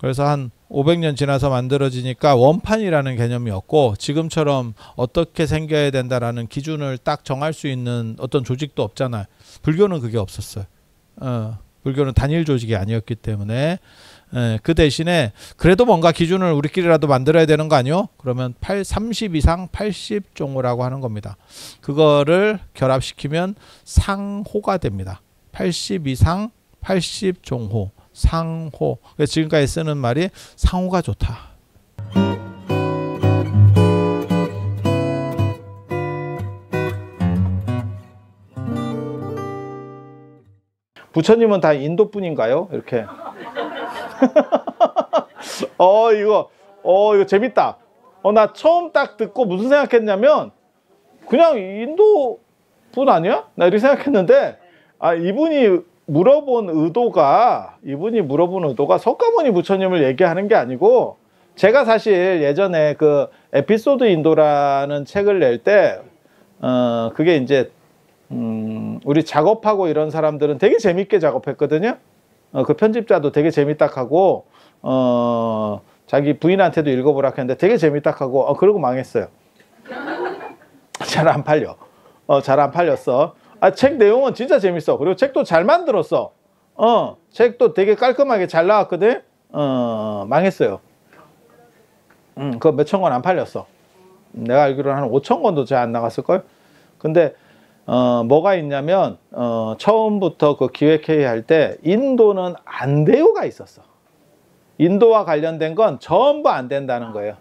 그래서 한 500년 지나서 만들어지니까 원판이라는 개념이 없고 지금처럼 어떻게 생겨야 된다라는 기준을 딱 정할 수 있는 어떤 조직도 없잖아요. 불교는 그게 없었어요. 불교는 단일 조직이 아니었기 때문에 그 대신에 그래도 뭔가 기준을 우리끼리라도 만들어야 되는 거 아니요? 그러면 30 이상 80종호라고 하는 겁니다. 그거를 결합시키면 상호가 됩니다. 80 이상 80종호. 상호. 그래서 지금까지 쓰는 말이 상호가 좋다. 부처님은 다 인도 분인가요? 이렇게. 이거 재밌다. 나 처음 딱 듣고 무슨 생각했냐면 그냥 인도 분 아니야? 나 이렇게 생각했는데 이분이 물어본 의도가 석가모니 부처님을 얘기하는 게 아니고 제가 사실 예전에 그 에피소드 인도라는 책을 낼 때 그게 이제 우리 작업하고 이런 사람들은 되게 재밌게 작업했거든요. 그 편집자도 되게 재밌다 하고 자기 부인한테도 읽어보라 했는데 되게 재밌다 하고 그러고 망했어요. 잘 안 팔려. 잘 안 팔렸어. 책 내용은 진짜 재밌어. 그리고 책도 잘 만들었어. 책도 되게 깔끔하게 잘 나왔거든. 망했어요. 그거 몇천 권 안 팔렸어. 내가 알기로는 한 5천 권도 잘 안 나갔을걸. 근데 뭐가 있냐면 처음부터 그 기획회의 할 때 인도는 안 돼요가 있었어. 인도와 관련된 건 전부 안 된다는 거예요.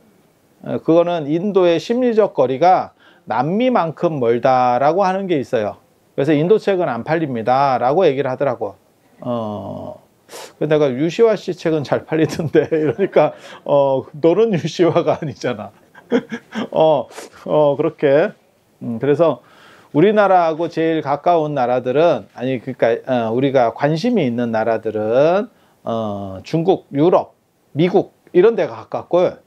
그거는 인도의 심리적 거리가 남미만큼 멀다라고 하는 게 있어요. 그래서 인도 책은 안 팔립니다 라고 얘기를 하더라고. 내가 유시화 씨 책은 잘 팔리던데 이러니까 너는 유시화가 아니잖아. 그렇게 그래서 우리나라하고 제일 가까운 나라들은 그러니까 우리가 관심이 있는 나라들은 중국, 유럽, 미국 이런 데가 가깝고요.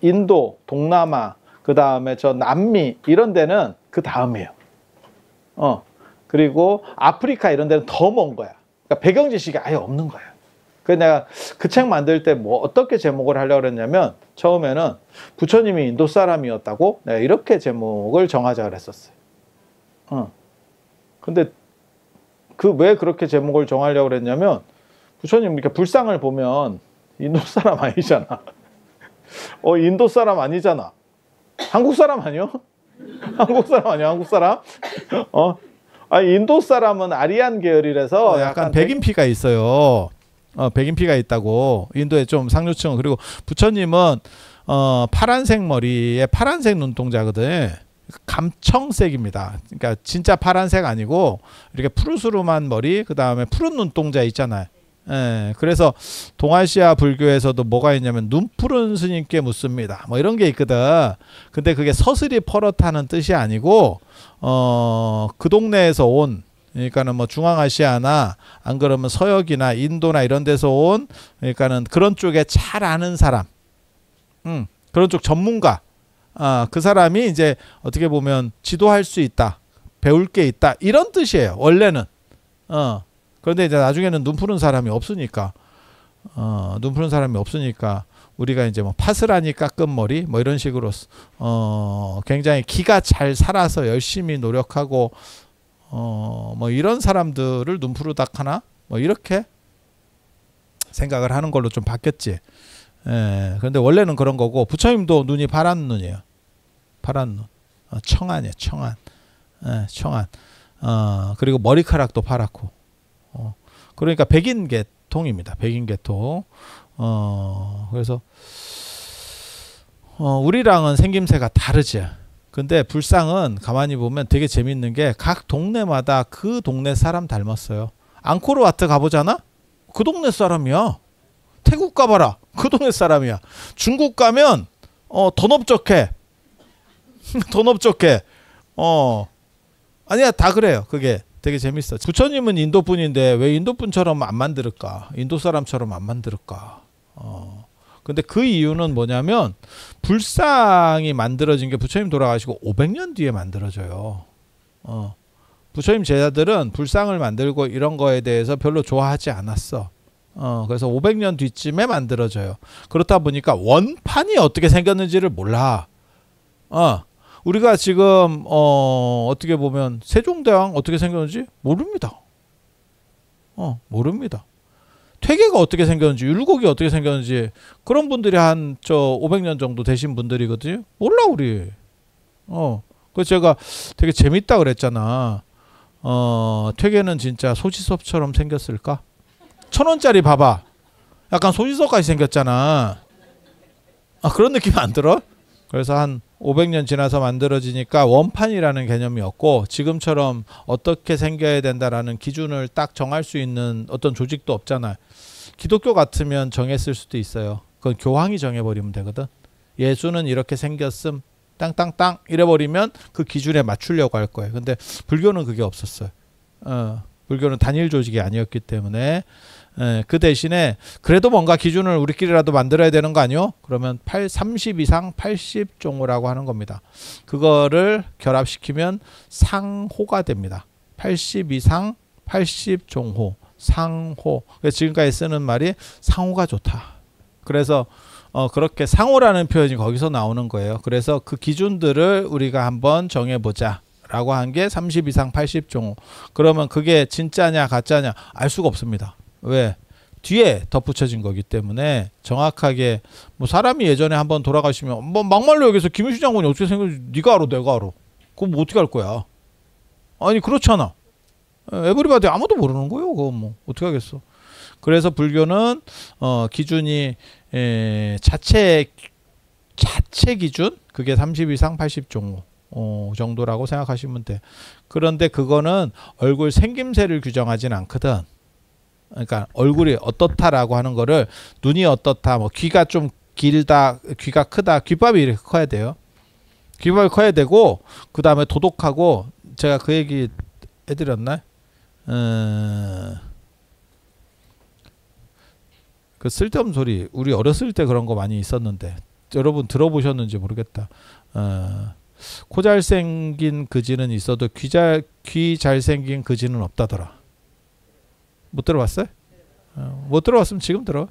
인도, 동남아, 그 다음에 저 남미 이런 데는 그 다음이에요. 그리고 아프리카 이런 데는 더 먼 거야. 그러니까 배경 지식이 아예 없는 거야. 그래서 내가 그 책 만들 때 뭐 어떻게 제목을 하려고 그랬냐면 처음에는 부처님이 인도 사람이었다고 내가 이렇게 제목을 정하자 그랬었어요. 근데 왜 그렇게 제목을 정하려고 그랬냐면 부처님 이렇게 불상을 보면 인도 사람 아니잖아. 인도 사람 아니잖아. 한국 사람 아니요? 한국 사람 아니야? 한국 사람? 인도 사람은 아리안 계열이라서 약간 백인피가 있어요. 백인피가 있다고. 인도에 좀 상류층. 그리고 부처님은 파란색 머리에 파란색 눈동자거든. 감청색입니다. 그러니까 진짜 파란색 아니고 이렇게 푸르스름한 머리, 그 다음에 푸른 눈동자 있잖아요. 그래서 동아시아 불교에서도 뭐가 있냐면 눈푸른 스님께 묻습니다. 뭐 이런 게 있거든. 근데 그게 서슬이 퍼렇다는 뜻이 아니고 그 동네에서 온, 그러니까는 뭐 중앙아시아나 안 그러면 서역이나 인도나 이런 데서 온, 그러니까는 그런 쪽에 잘 아는 사람, 그런 쪽 전문가. 그 사람이 이제 어떻게 보면 지도할 수 있다, 배울 게 있다, 이런 뜻이에요 원래는. 그런데 이제 나중에는 눈 푸른 사람이 없으니까 우리가 이제 뭐 파스라니 깎은 머리 뭐 이런 식으로 굉장히 기가 잘 살아서 열심히 노력하고 뭐 이런 사람들을 눈 푸르다 하나 뭐 이렇게 생각을 하는 걸로 좀 바뀌었지. 그런데 원래는 그런 거고, 부처님도 눈이 파란 눈이에요. 파란 눈. 청안이에요. 청안. 청안. 그리고 머리카락도 파랗고. 그러니까 백인 계통입니다. 백인 계통. 그래서 우리랑은 생김새가 다르지. 근데 불상은 가만히 보면 되게 재밌는 게 각 동네마다 그 동네 사람 닮았어요. 앙코르와트 가보잖아? 그 동네 사람이야. 태국 가봐라. 그 동네 사람이야. 중국 가면 더 넓적해. 더 넓적해. 아니야, 다 그래요. 그게 되게 재밌어. 부처님은 인도 분인데 왜 인도 분처럼 안 만들까? 인도 사람처럼 안 만들까? 근데 그 이유는 뭐냐면 불상이 만들어진 게 부처님 돌아가시고 500년 뒤에 만들어져요. 부처님 제자들은 불상을 만들고 이런 거에 대해서 별로 좋아하지 않았어. 그래서 500년 뒤쯤에 만들어져요. 그렇다 보니까 원판이 어떻게 생겼는지를 몰라. 우리가 지금 어떻게 보면 세종대왕 어떻게 생겼는지 모릅니다. 모릅니다. 퇴계가 어떻게 생겼는지, 율곡이 어떻게 생겼는지 그런 분들이 한 500년 정도 되신 분들이거든요. 몰라 우리. 그 제가 되게 재밌다 그랬잖아. 퇴계는 진짜 소지섭처럼 생겼을까? 1,000원짜리 봐봐. 약간 소지섭까지 생겼잖아. 그런 느낌 안 들어? 그래서 한 500년 지나서 만들어지니까 원판이라는 개념이 없고 지금처럼 어떻게 생겨야 된다라는 기준을 딱 정할 수 있는 어떤 조직도 없잖아. 기독교 같으면 정했을 수도 있어요. 그건 교황이 정해버리면 되거든. 예수는 이렇게 생겼음 땅땅땅 이래버리면 그 기준에 맞추려고 할 거예요. 근데 불교는 그게 없었어요. 불교는 단일 조직이 아니었기 때문에 그 대신에 그래도 뭔가 기준을 우리끼리라도 만들어야 되는 거 아니요? 그러면 30 이상 80종호라고 하는 겁니다. 그거를 결합시키면 상호가 됩니다. 80 이상 80종호 상호. 그래서 지금까지 쓰는 말이 상호가 좋다. 그래서 그렇게 상호라는 표현이 거기서 나오는 거예요. 그래서 그 기준들을 우리가 한번 정해보자 라고 한 게 30 이상 80종호. 그러면 그게 진짜냐 가짜냐 알 수가 없습니다. 왜? 뒤에 덧붙여진 거기 때문에 정확하게 뭐 사람이 예전에 한번 돌아가시면 뭐 막말로 여기서 김유신 장군이 어떻게 생겼는지 네가 알아 내가 알아. 그럼 뭐 어떻게 할 거야? 아니 그렇잖아. 에브리바디 아무도 모르는 거예요. 그거 뭐 어떻게 하겠어. 그래서 불교는 기준이 자체 기준 그게 30 이상 80종호 정도라고 생각하시면 돼. 그런데 그거는 얼굴 생김새를 규정하진 않거든. 그러니까 얼굴이 어떻다라고 하는 거를 눈이 어떻다, 뭐 귀가 좀 길다, 귀가 크다, 귓밥이 이렇게 커야 돼요. 귓밥이 커야 되고 그 다음에 도독하고 제가 그 얘기 해드렸나? 그 쓸데없는 소리 우리 어렸을 때 그런 거 많이 있었는데 여러분 들어보셨는지 모르겠다. 코 잘생긴 그지는 있어도 귀 잘생긴 그지는 없다더라. 못 들어봤어요? 못 들어봤으면 지금 들어.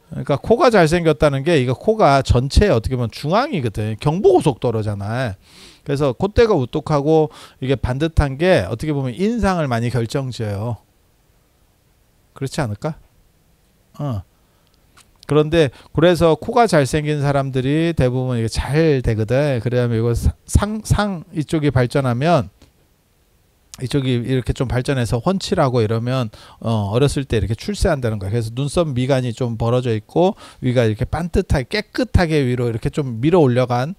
그러니까 코가 잘생겼다는 게 이거 코가 전체 어떻게 보면 중앙이거든. 경부고속도로잖아. 그래서 콧대가 우뚝하고 이게 반듯한 게 어떻게 보면 인상을 많이 결정지어요. 그렇지 않을까? 그런데 그래서 코가 잘생긴 사람들이 대부분 이게 잘 되거든. 그러면 이거 상 이쪽이 발전하면 이쪽이 이렇게 좀 발전해서 훤칠하고 이러면 어렸을 때 이렇게 출세한다는 거예요. 그래서 눈썹 미간이 좀 벌어져 있고 위가 이렇게 반듯하게 깨끗하게 위로 이렇게 좀 밀어 올려간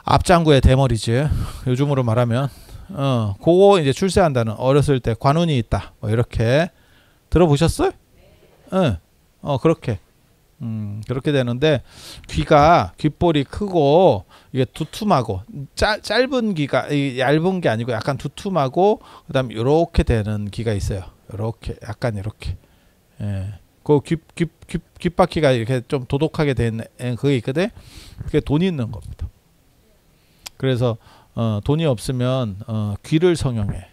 앞장구의 대머리지. 요즘으로 말하면 그거 이제 출세한다는 어렸을 때 관운이 있다. 뭐 이렇게 들어보셨어요? 그렇게. 그렇게 되는데 귓볼이 크고 이게 두툼하고 짧은 귀가 얇은 게 아니고 약간 두툼하고 그다음에 이렇게 되는 귀가 있어요. 이렇게 약간 이렇게. 그 귓바퀴가 이렇게 좀 도독하게 된 그게 있거든. 그게 돈이 있는 겁니다. 그래서 돈이 없으면 귀를 성형해.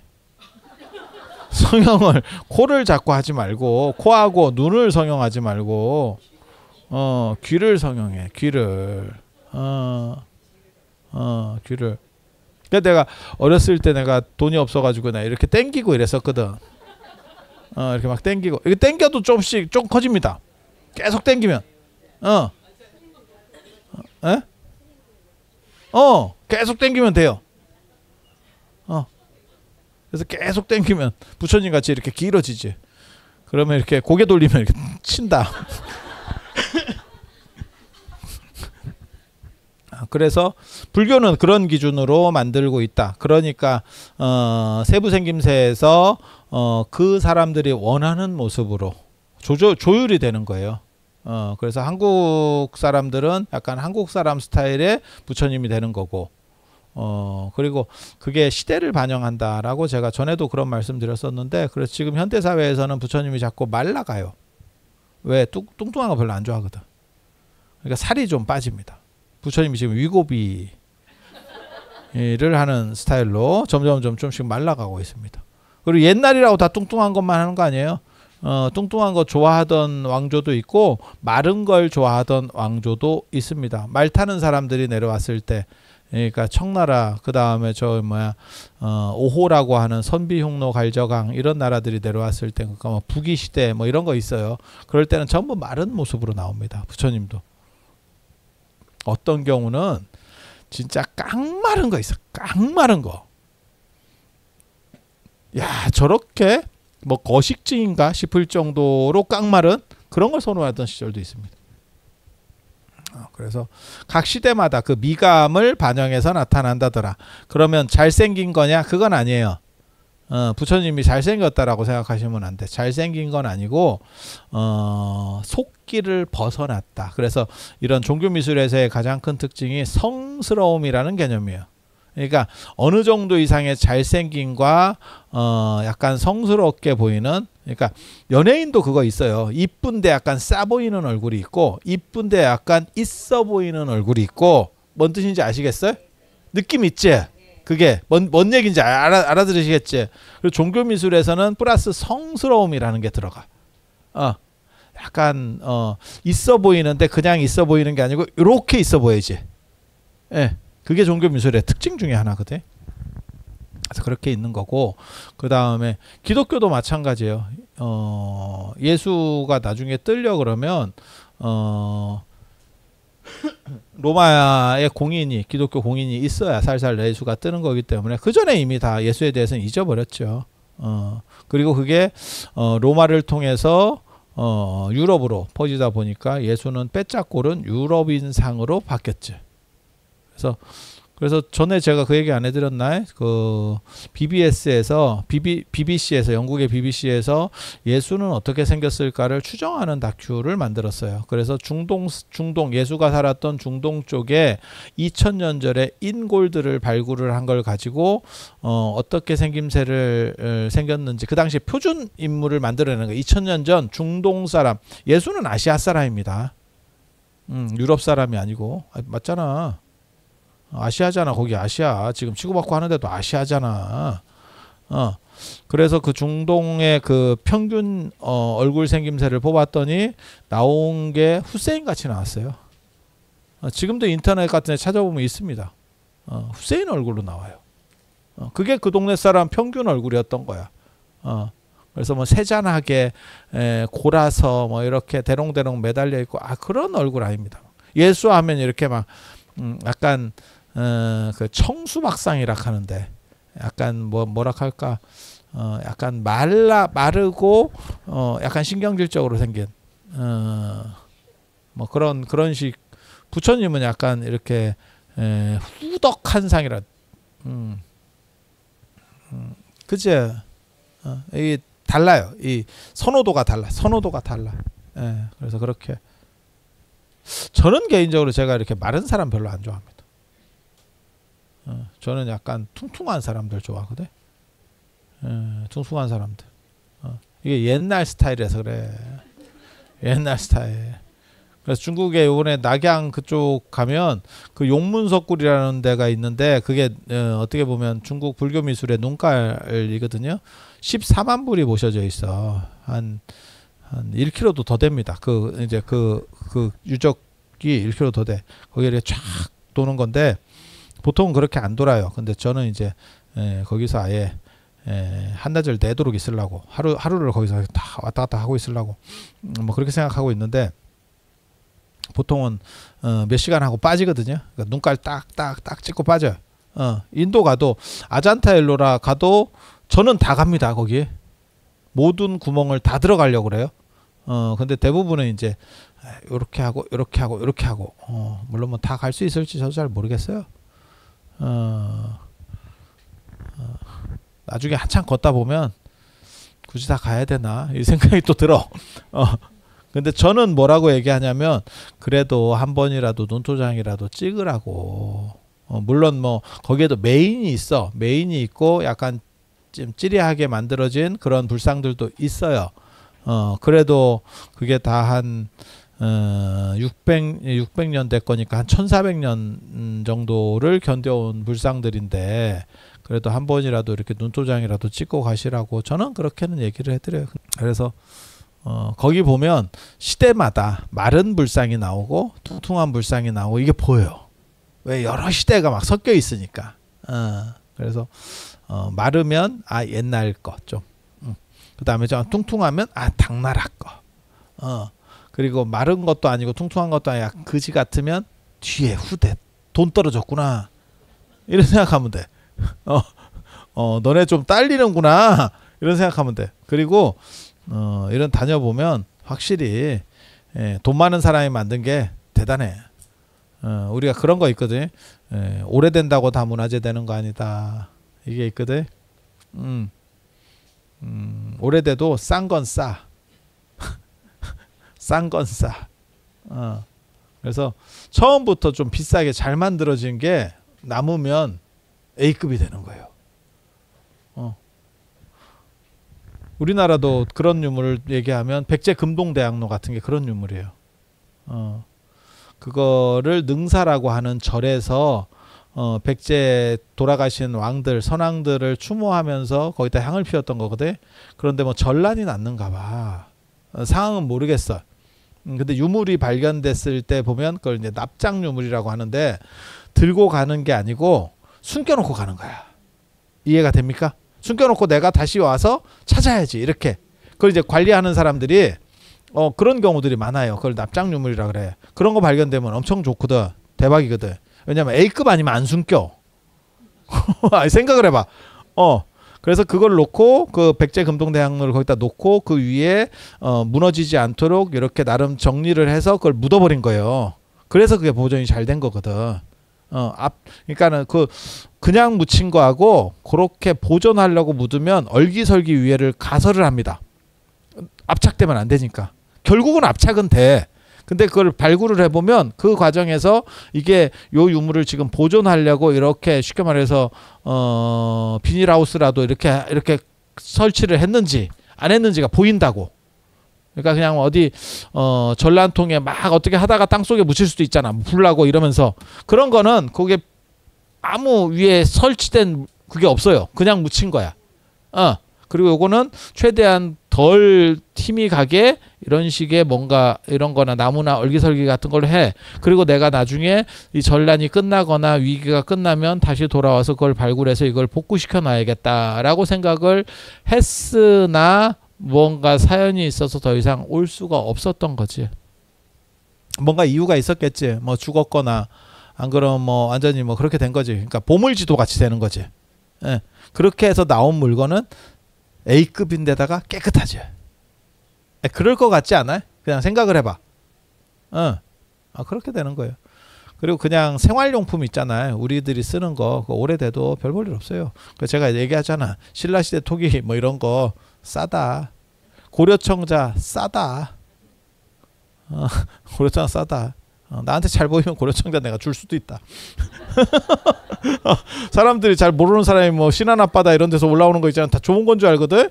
성형을 코를 자꾸 하지 말고 코하고 눈을 성형하지 말고 귀를 성형해. 귀를. 귀를. 그러니까 내가 어렸을 때 내가 돈이 없어가지고 나 이렇게 땡기고 이랬었거든. 이렇게 막 땡기고. 이게 땡겨도 조금씩 좀 커집니다. 계속 땡기면. 계속 땡기면 돼요. 그래서 계속 땡기면 부처님 같이 이렇게 길어지지. 그러면 이렇게 고개 돌리면 이렇게 친다. 그래서 불교는 그런 기준으로 만들고 있다. 그러니까 세부 생김새에서 그 사람들이 원하는 모습으로 조율이 되는 거예요. 그래서 한국 사람들은 약간 한국 사람 스타일의 부처님이 되는 거고, 그리고 그게 시대를 반영한다라고 제가 전에도 그런 말씀 드렸었는데, 그래서 지금 현대 사회에서는 부처님이 자꾸 말라가요. 왜? 뚱뚱한 거 별로 안 좋아하거든. 그러니까 살이 좀 빠집니다. 부처님이 지금 위고비를 하는 스타일로 점점 좀씩 말라가고 있습니다. 그리고 옛날이라고 다 뚱뚱한 것만 하는 거 아니에요. 뚱뚱한 거 좋아하던 왕조도 있고 마른 걸 좋아하던 왕조도 있습니다. 말 타는 사람들이 내려왔을 때, 그러니까 청나라, 그 다음에 저 뭐야 오호라고 하는 선비, 흉노, 갈저강 이런 나라들이 내려왔을 때, 그러니까 뭐 부기 시대 뭐 이런 거 있어요. 그럴 때는 전부 마른 모습으로 나옵니다. 부처님도. 어떤 경우는 진짜 깡마른 거 있어. 깡마른 거. 야, 저렇게 뭐 거식증인가 싶을 정도로 깡마른 그런 걸 선호하던 시절도 있습니다. 그래서 각 시대마다 그 미감을 반영해서 나타난다더라. 그러면 잘생긴 거냐? 그건 아니에요. 부처님이 잘생겼다라고 생각하시면 안 돼. 잘생긴 건 아니고 속기를 벗어났다. 그래서 이런 종교미술에서의 가장 큰 특징이 성스러움이라는 개념이에요. 그러니까 어느 정도 이상의 잘생김과 약간 성스럽게 보이는, 그러니까 연예인도 그거 있어요. 이쁜데 약간 싸 보이는 얼굴이 있고 이쁜데 약간 있어 보이는 얼굴이 있고, 뭔 뜻인지 아시겠어요? 느낌 있지? 그게 뭔 얘기인지 알아들으시겠지? 그리고 종교미술에서는 플러스 성스러움이라는 게 들어가. 약간 있어 보이는데 그냥 있어 보이는 게 아니고 이렇게 있어 보여야지. 예. 그게 종교미술의 특징 중에 하나거든. 그래서 그렇게 있는 거고, 그 다음에 기독교도 마찬가지예요. 예수가 나중에 뜨려 그러면 로마의 공인이, 기독교 공인이 있어야 살살 예수가 뜨는 거기 때문에 그 전에 이미 다 예수에 대해서는 잊어버렸죠. 그리고 그게 로마를 통해서 유럽으로 퍼지다 보니까 예수는 빼짝골은 유럽인상으로 바뀌었죠. 그래서 전에 제가 그 얘기 안 해드렸나요? 그 BBC에서 영국의 BBC에서 예수는 어떻게 생겼을까를 추정하는 다큐를 만들었어요. 그래서 중동 예수가 살았던 중동 쪽에 2000년 전에 인골들을 발굴을 한 걸 가지고 어떻게 생겼는지 그 당시 표준 인물을 만들어내는 거예요. 2000년 전 중동 사람, 예수는 아시아 사람입니다. 유럽 사람이 아니고. 맞잖아. 아시아잖아. 거기 아시아. 지금 치고받고 하는데도 아시아잖아. 그래서 그 중동의 그 평균 얼굴 생김새를 뽑았더니 나온 게 후세인 같이 나왔어요. 지금도 인터넷 같은 데 찾아보면 있습니다. 후세인 얼굴로 나와요. 그게 그 동네 사람 평균 얼굴이었던 거야. 그래서 뭐 세잔하게 골아서 뭐 이렇게 대롱대롱 매달려 있고, 그런 얼굴 아닙니다. 예수 하면 이렇게 막 약간 그 청수박상이라 하는데, 약간 뭐라 할까, 약간 마르고 약간 신경질적으로 생긴 뭐 그런 식. 부처님은 약간 이렇게 후덕한 상이라. 그제 이게 달라요. 이 선호도가 달라. 그래서 그렇게. 저는 개인적으로 제가 이렇게 마른 사람 별로 안 좋아합니다. 저는 약간 퉁퉁한 사람들 좋아하거든. 퉁퉁한 사람들. 이게 옛날 스타일이라서 그래. 옛날 스타일. 그래서 중국에 이번에 낙양 그쪽 가면 그 용문석굴이라는 데가 있는데, 그게 어떻게 보면 중국 불교 미술의 눈깔이거든요. 14만 불이 모셔져 있어. 한 1km도 더 됩니다. 이제 그 유적이 1km 더 돼. 거기에 이렇게 쫙 도는 건데, 보통은 그렇게 안 돌아요. 근데 저는 이제 거기서 아예 한나절 내도록 있으려고, 하루를 거기서 다 왔다 갔다 하고 있으려고 뭐 그렇게 생각하고 있는데, 보통은 몇 시간 하고 빠지거든요. 그러니까 눈깔 딱 찍고 빠져요. 인도 가도, 아잔타 엘로라 가도 저는 다 갑니다. 거기에 모든 구멍을 다 들어가려고 그래요. 근데 대부분은 이제 이렇게 하고 물론 뭐 다 갈 수 있을지 저도 잘 모르겠어요. 나중에 한참 걷다 보면 굳이 다 가야 되나 이 생각이 또 들어. 근데 저는 뭐라고 얘기하냐면, 그래도 한 번이라도 눈도장이라도 찍으라고. 물론 뭐 거기에도 메인이 있고 약간 좀 찌리하게 만들어진 그런 불상들도 있어요. 그래도 그게 다 한 600년대 거니까 한 1400년 정도를 견뎌온 불상들인데, 그래도 한 번이라도 이렇게 눈도장이라도 찍고 가시라고 저는 그렇게는 얘기를 해드려요. 그래서 거기 보면 시대마다 마른 불상이 나오고 퉁퉁한 불상이 나오고 이게 보여요. 왜 여러 시대가 막 섞여 있으니까. 그래서 마르면 옛날 거 좀. 그 다음에 좀 퉁퉁하면 당나라 거. 그리고 마른 것도 아니고 퉁퉁한 것도 아니고 그지 같으면 뒤에 후대 돈 떨어졌구나 이런 생각하면 돼. 너네 좀 딸리는구나 이런 생각하면 돼. 그리고 이런 다녀보면 확실히 돈 많은 사람이 만든 게 대단해. 우리가 그런 거 있거든. 오래된다고 다 문화재 되는 거 아니다. 이게 있거든. 오래돼도 싼 건 싸. 싼 건 싸. 그래서 처음부터 좀 비싸게 잘 만들어진 게 남으면 A급이 되는 거예요. 우리나라도 그런 유물을 얘기하면 백제 금동대학로 같은 게 그런 유물이에요. 그거를 능사라고 하는 절에서 백제 돌아가신 왕들 선왕들을 추모하면서 거기다 향을 피웠던 거거든. 그런데 뭐 전란이 났는가 봐. 상황은 모르겠어. 근데 유물이 발견됐을 때 보면 그걸 이제 납작 유물이라고 하는데 들고 가는 게 아니고 숨겨놓고 가는 거야. 이해가 됩니까? 숨겨놓고 내가 다시 와서 찾아야지 이렇게. 그걸 이제 관리하는 사람들이 그런 경우들이 많아요. 그걸 납작 유물이라 그래. 그런 거 발견되면 엄청 좋거든. 대박이거든. 왜냐면 A급 아니면 안 숨겨. 생각을 해봐. 그래서 그걸 놓고 그 백제 금동대학로를 거기다 놓고 그 위에 무너지지 않도록 이렇게 나름 정리를 해서 그걸 묻어버린 거예요. 그래서 그게 보존이 잘 된 거거든. 그러니까는 그냥 묻힌 거하고 그렇게 보존하려고 묻으면 얼기설기 위에를 가설을 합니다. 압착되면 안 되니까. 결국은 압착은 돼. 근데 그걸 발굴을 해보면 그 과정에서 이게 요 유물을 지금 보존하려고 이렇게 쉽게 말해서 비닐하우스라도 이렇게 설치를 했는지 안 했는지가 보인다고. 그러니까 그냥 어디 전란통에 막 어떻게 하다가 땅속에 묻힐 수도 있잖아. 불나고 이러면서. 그런 거는 거기에 아무 위에 설치된 그게 없어요. 그냥 묻힌 거야. 그리고 요거는 최대한 덜 힘이 가게 이런 식의 뭔가 이런 거나 나무나 얼기설기 같은 걸 해. 그리고 내가 나중에 이 전란이 끝나거나 위기가 끝나면 다시 돌아와서 그걸 발굴해서 이걸 복구시켜 놔야겠다라고 생각을 했으나 뭔가 사연이 있어서 더 이상 올 수가 없었던 거지. 뭔가 이유가 있었겠지. 뭐 죽었거나 안 그러면 뭐 완전히 뭐 그렇게 된 거지. 그러니까 보물지도 같이 되는 거지. 그렇게 해서 나온 물건은 A급인데다가 깨끗하지. 그럴 것 같지 않아요? 그냥 생각을 해봐. 그렇게 되는 거예요. 그리고 그냥 생활용품 있잖아요. 우리들이 쓰는 거 그거 오래돼도 별 볼 일 없어요. 제가 얘기하잖아. 신라시대 토기 뭐 이런 거 싸다. 고려청자 싸다. 고려청자 싸다. 나한테 잘 보이면 고려청자 내가 줄 수도 있다. 사람들이 잘 모르는 사람이 뭐 신안 앞바다 이런 데서 올라오는 거 있잖아. 다 좋은 건 줄 알거든.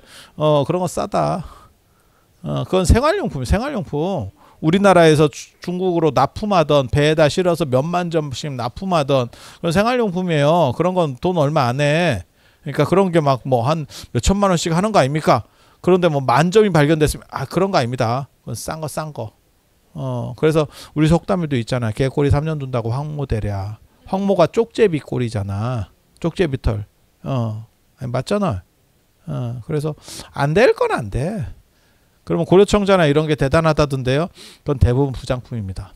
그런 거 싸다. 그건 생활용품이 생활용품. 우리나라에서 중국으로 납품하던 배에다 실어서 몇만 점씩 납품하던 그런 생활용품이에요. 그런 건 돈 얼마 안 해. 그러니까 그런 게 막 뭐 한 몇천만 원씩 하는 거 아닙니까? 그런데 뭐 만 점이 발견됐으면 그런 거 아닙니다. 그건 싼 거. 그래서 우리 속담에도 있잖아. 개꼬리 3년 둔다고 황모되랴. 황모가 쪽제비 꼬리잖아. 쪽제비 털. 맞잖아. 그래서 안 될 건 안 돼. 그러면 고려청자나 이런 게 대단하다던데요. 그건 대부분 부장품입니다.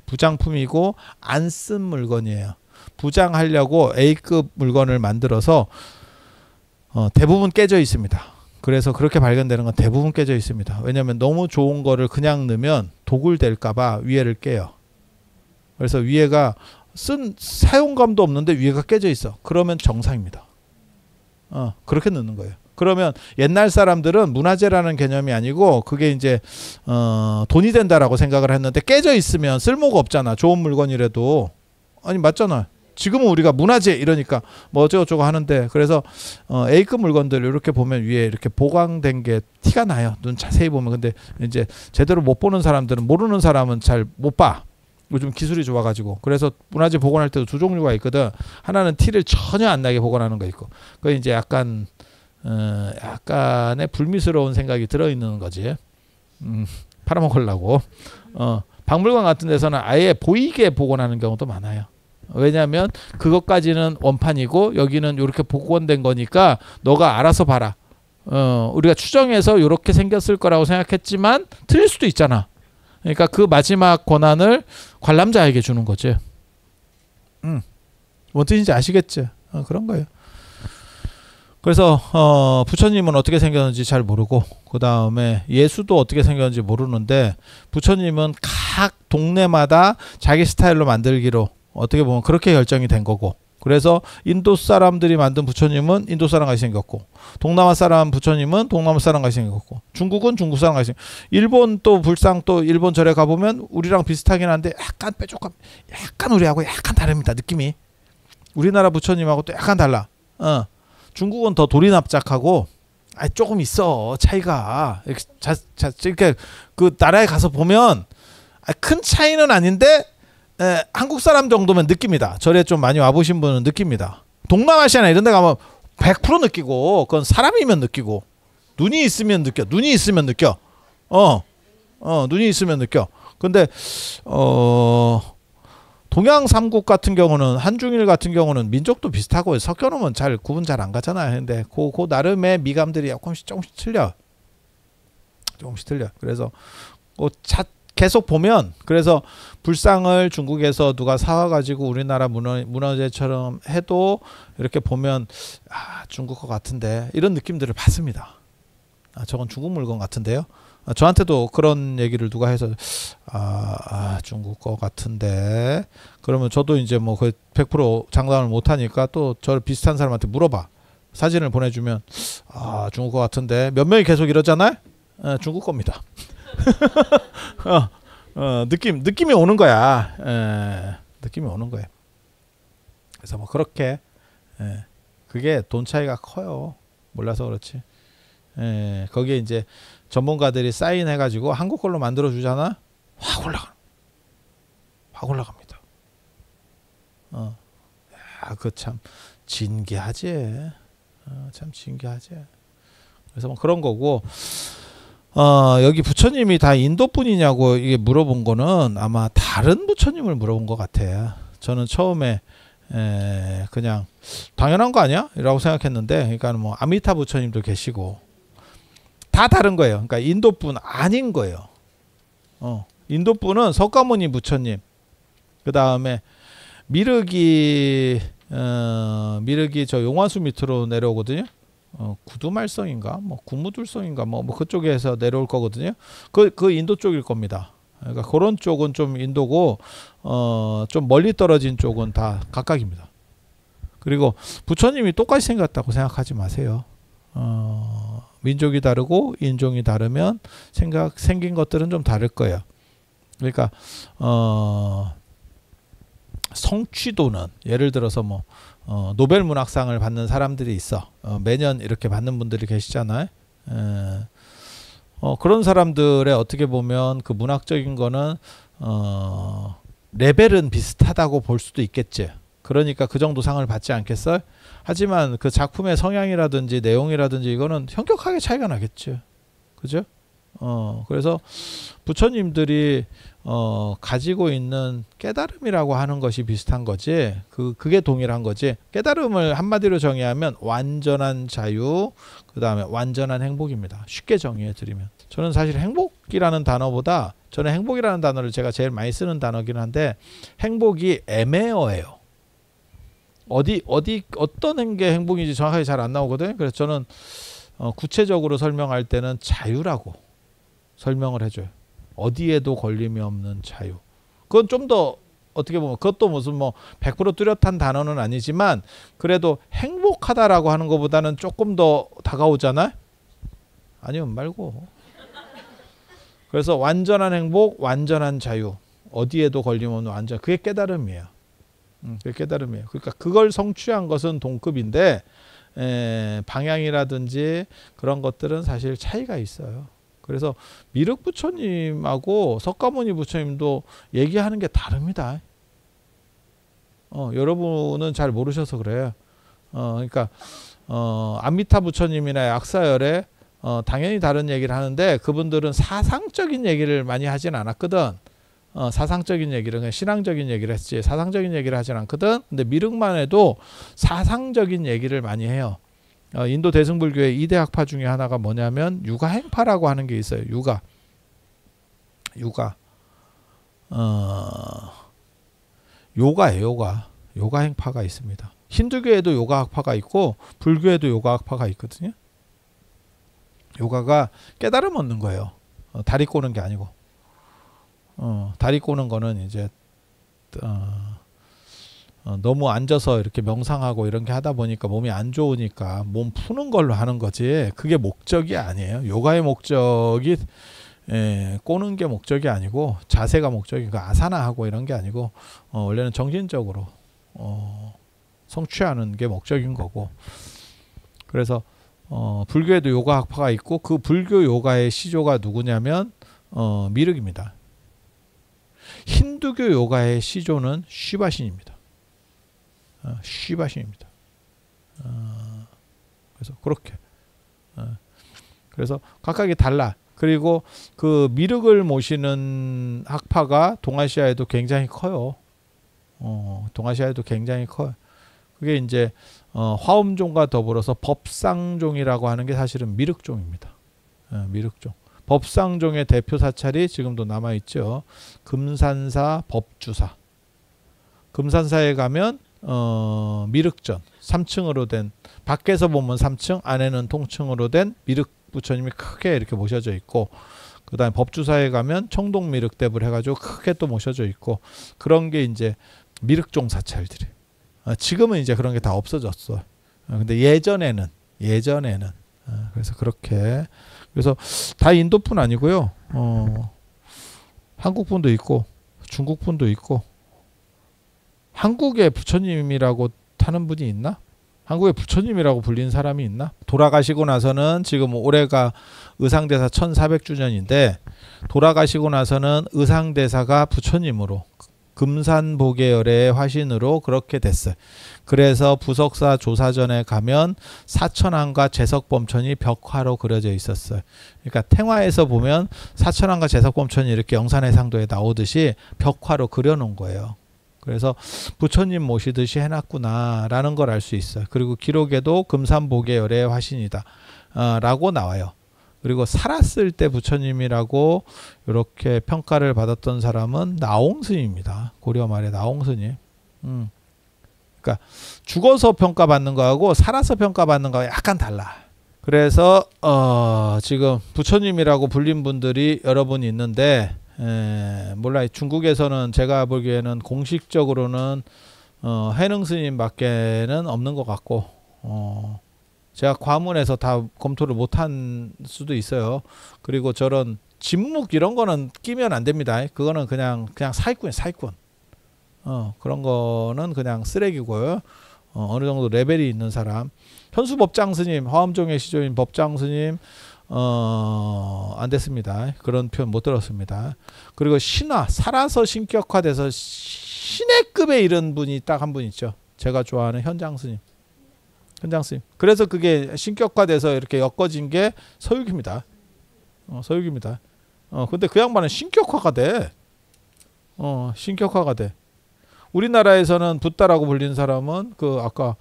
부장품이고 안 쓴 물건이에요. 부장하려고 A급 물건을 만들어서 대부분 깨져 있습니다. 그래서 그렇게 발견되는 건 대부분 깨져 있습니다. 왜냐하면 너무 좋은 거를 그냥 넣으면 도굴 될까봐 위에를 깨요. 그래서 위에가 쓴 사용감도 없는데 위에가 깨져 있어. 그러면 정상입니다. 그렇게 넣는 거예요. 그러면 옛날 사람들은 문화재라는 개념이 아니고 그게 이제 돈이 된다라고 생각을 했는데 깨져 있으면 쓸모가 없잖아. 좋은 물건이라도. 아니 맞잖아. 지금은 우리가 문화재 이러니까 뭐 어쩌고저쩌고 하는데 그래서 A급 물건들 이렇게 보면 위에 이렇게 보강된 게 티가 나요. 눈 자세히 보면. 근데 이제 제대로 못 보는 사람들은 모르는 사람은 잘 못 봐. 요즘 기술이 좋아가지고. 그래서 문화재 복원할 때도 두 종류가 있거든. 하나는 티를 전혀 안 나게 복원하는 거 있고, 그 이제 약간의 불미스러운 생각이 들어있는 거지. 팔아먹으려고. 박물관 같은 데서는 아예 보이게 복원하는 경우도 많아요. 왜냐하면 그것까지는 원판이고 여기는 이렇게 복원된 거니까 너가 알아서 봐라. 우리가 추정해서 이렇게 생겼을 거라고 생각했지만 틀릴 수도 있잖아. 그러니까 그 마지막 권한을 관람자에게 주는 거지. 뭔 뜻인지 아시겠지? 그런 거예요. 그래서 부처님은 어떻게 생겼는지 잘 모르고, 그 다음에 예수도 어떻게 생겼는지 모르는데, 부처님은 각 동네마다 자기 스타일로 만들기로 어떻게 보면 그렇게 결정이 된 거고, 그래서 인도 사람들이 만든 부처님은 인도 사람같이 생겼고, 동남아 사람 부처님은 동남아 사람같이 생겼고, 중국은 중국 사람같이 생겼고, 일본 또 불상 또 일본 절에 가보면 우리랑 비슷하긴 한데 약간 뾰족한, 약간 우리하고 약간 다릅니다. 느낌이 우리나라 부처님하고 또 약간 달라. 중국은 더 돌이 납작하고, 조금 있어 차이가. 이렇게 그 나라에 가서 보면 큰 차이는 아닌데 한국 사람 정도면 느낍니다. 절에 좀 많이 와보신 분은 느낍니다. 동남아시아나 이런 데 가면 100% 느끼고, 그건 사람이면 느끼고, 눈이 있으면 느껴. 눈이 있으면 느껴. 눈이 있으면 느껴. 근데 동양 삼국 같은 경우는, 한중일 같은 경우는 민족도 비슷하고 섞여놓으면 잘 구분 잘 안 가잖아요. 근데 그 나름의 미감들이 조금씩 틀려. 조금씩 틀려. 그래서 계속 보면, 그래서 불상을 중국에서 누가 사와가지고 우리나라 문화재처럼 해도 이렇게 보면 중국 거 같은데 이런 느낌들을 받습니다. 저건 중국 물건 같은데요. 저한테도 그런 얘기를 누가 해서 중국 거 같은데, 그러면 저도 이제 뭐 거의 100% 장담을 못하니까 또 저를 비슷한 사람한테 물어봐. 사진을 보내주면 중국 거 같은데, 몇 명이 계속 이러잖아요. 중국 겁니다. 느낌이 오는 거야. 느낌이 오는 거예요. 그래서 뭐 그렇게 그게 돈 차이가 커요. 몰라서 그렇지. 거기에 이제 전문가들이 사인해가지고 한국 걸로 만들어 주잖아. 확 올라갑니다. 그 참 진기하지. 참 진기하지. 그래서 뭐 그런 거고. 여기 부처님이 다 인도 분이냐고 이게 물어본 거는 아마 다른 부처님을 물어본 것 같아요. 저는 처음에 그냥 당연한 거 아니야? 라고 생각했는데, 그러니까 뭐 아미타 부처님도 계시고 다 다른 거예요. 그러니까 인도 분 아닌 거예요. 인도 분은 석가모니 부처님, 그 다음에 미륵이 저 용화수 밑으로 내려오거든요. 구두말성인가 뭐 구무둘성인가 뭐 그쪽에서 내려올 거거든요. 그 인도 쪽일 겁니다. 그러니까 그런 쪽은 좀 인도고, 좀 멀리 떨어진 쪽은 다 각각입니다. 그리고 부처님이 똑같이 생겼다고 생각하지 마세요. 민족이 다르고 인종이 다르면 생긴 것들은 좀 다를 거예요. 그러니까 성취도는, 예를 들어서 뭐 노벨 문학상을 받는 사람들이 있어. 매년 이렇게 받는 분들이 계시잖아요. 그런 사람들의 어떻게 보면 그 문학적인 거는 레벨은 비슷하다고 볼 수도 있겠지. 그러니까 그 정도 상을 받지 않겠어요? 하지만 그 작품의 성향이라든지 내용이라든지 이거는 현격하게 차이가 나겠죠. 그죠? 그래서 부처님들이 가지고 있는 깨달음이라고 하는 것이 비슷한 거지, 그게 동일한 거지. 깨달음을 한마디로 정의하면 완전한 자유, 그 다음에 완전한 행복입니다. 쉽게 정의해 드리면, 저는 사실 행복이라는 단어보다, 저는 행복이라는 단어를 제가 제일 많이 쓰는 단어긴 한데, 행복이 애매해요. 어떤 게 행복인지 정확하게 잘 안 나오거든요. 그래서 저는 구체적으로 설명할 때는 자유라고 설명을 해줘요. 어디에도 걸림이 없는 자유. 그건 좀 더 어떻게 보면 그것도 무슨 뭐 100% 뚜렷한 단어는 아니지만, 그래도 행복하다라고 하는 것보다는 조금 더 다가오잖아요. 아니면 말고. 그래서 완전한 행복, 완전한 자유, 어디에도 걸림 없는 완전, 그게 깨달음이에요. 그게 깨달음이에요. 그러니까 그걸 성취한 것은 동급인데, 방향이라든지 그런 것들은 사실 차이가 있어요. 그래서 미륵 부처님하고 석가모니 부처님도 얘기하는 게 다릅니다. 여러분은 잘 모르셔서 그래요. 그러니까 안미타 부처님이나 약사열에 당연히 다른 얘기를 하는데 그분들은 사상적인 얘기를 많이 하진 않았거든. 사상적인 얘기를 그냥 신앙적인 얘기를 했지 사상적인 얘기를 하진 않거든. 근데 미륵만 해도 사상적인 얘기를 많이 해요. 인도 대승불교의 2대 학파 중에 하나가 뭐냐면 유가행파라고 하는 게 있어요. 요가예요. 요가행파가 있습니다. 힌두교에도 요가학파가 있고 불교에도 요가학파가 있거든요. 요가가 깨달음 얻는 거예요. 다리 꼬는 게 아니고. 다리 꼬는 거는 이제 너무 앉아서 이렇게 명상하고 이런 게 하다 보니까 몸이 안 좋으니까 몸 푸는 걸로 하는 거지 그게 목적이 아니에요. 요가의 목적이 꼬는 게 목적이 아니고 자세가 목적이고 아사나하고 이런 게 아니고 원래는 정신적으로 성취하는 게 목적인 거고. 그래서 불교에도 요가 학파가 있고 그 불교 요가의 시조가 누구냐면 미륵입니다. 힌두교 요가의 시조는 쉬바신입니다. 쉬바신입니다. 그래서 그렇게 그래서 각각이 달라. 그리고 그 미륵을 모시는 학파가 동아시아에도 굉장히 커요. 동아시아에도 굉장히 커요. 그게 이제 화엄종과 더불어서 법상종이라고 하는 게 사실은 미륵종입니다. 미륵종. 법상종의 대표 사찰이 지금도 남아 있죠. 금산사 법주사. 금산사에 가면 미륵전 3층으로 된 밖에서 보면 3층 안에는 통층으로 된 미륵 부처님이 크게 이렇게 모셔져 있고 그 다음에 법주사에 가면 청동미륵대불 해가지고 크게 또 모셔져 있고 그런 게 이제 미륵종 사찰들이. 지금은 이제 그런 게 다 없어졌어. 근데 예전에는 그래서 그렇게 그래서 다 인도뿐 아니고요. 한국분도 있고 중국분도 있고 한국에 부처님이라고 타는 분이 있나? 한국에 부처님이라고 불린 사람이 있나? 돌아가시고 나서는 지금 올해가 의상대사 1400주년인데 돌아가시고 나서는 의상대사가 부처님으로 금산보계열의 화신으로 그렇게 됐어요. 그래서 부석사 조사전에 가면 사천왕과 제석범천이 벽화로 그려져 있었어요. 그러니까 탱화에서 보면 사천왕과 제석범천이 이렇게 영산해상도에 나오듯이 벽화로 그려놓은 거예요. 그래서 부처님 모시듯이 해놨구나라는 걸 알 수 있어요. 그리고 기록에도 금산보계열의 화신이다 라고 나와요. 그리고 살았을 때 부처님이라고 이렇게 평가를 받았던 사람은 나홍스님입니다. 고려 말의 나홍스님. 그러니까 죽어서 평가받는 거하고 살아서 평가받는 거하고 약간 달라. 그래서 지금 부처님이라고 불린 분들이 여러 분 있는데 몰라요. 중국에서는 제가 보기에는 공식적으로는 해능스님 밖에는 없는 것 같고 제가 과문해서 다 검토를 못한 수도 있어요. 그리고 저런 진묵 이런 거는 끼면 안 됩니다. 그거는 그냥 사기꾼이에요. 사기꾼. 그런 거는 그냥 쓰레기고요. 어느 정도 레벨이 있는 사람. 현수법장스님, 화엄종의 시조인 법장스님 안 됐습니다. 그런 표현 못 들었습니다. 그리고 신화, 살아서 신격화돼서 신의급에 이른 분이 딱 한 분 있죠. 제가 좋아하는 현장스님. 현장스님. 그래서 그게 신격화돼서 이렇게 엮어진 게 서육입니다. 서육입니다. 근데 그 양반은 신격화가 돼. 신격화가 돼. 우리나라에서는 붓다라고 불린 사람은 그 아까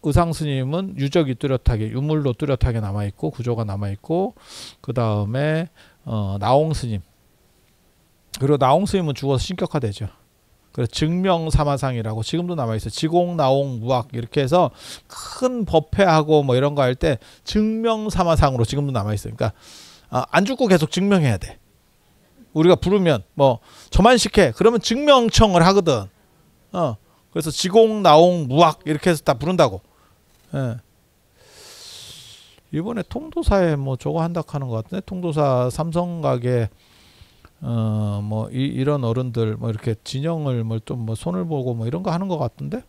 의상스님은 유적이 뚜렷하게 유물로 뚜렷하게 남아있고 구조가 남아있고 그 다음에 나홍스님. 그리고 나홍스님은 죽어서 신격화되죠. 그래서 증명사마상이라고 지금도 남아있어요. 지공, 나홍, 무학 이렇게 해서 큰 법회하고 뭐 이런 거 할 때 증명사마상으로 지금도 남아있어요. 그러니까 안 죽고 계속 증명해야 돼. 우리가 부르면 뭐 저만식해 그러면 증명청을 하거든. 그래서 지공, 나홍, 무학 이렇게 해서 다 부른다고. 예. 이번에 통도사에 뭐 저거 한다 하는 것 같은데 통도사 삼성각에 뭐 이런 어른들 뭐 이렇게 진영을 뭐 좀 뭐 손을 보고 뭐 이런 거 하는 것 같던데.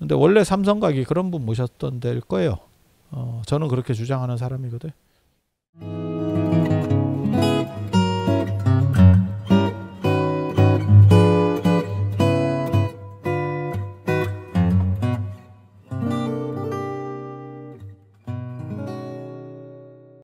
근데 원래 삼성각이 그런 분 모셨던 데일 거예요. 저는 그렇게 주장하는 사람이거든. 네.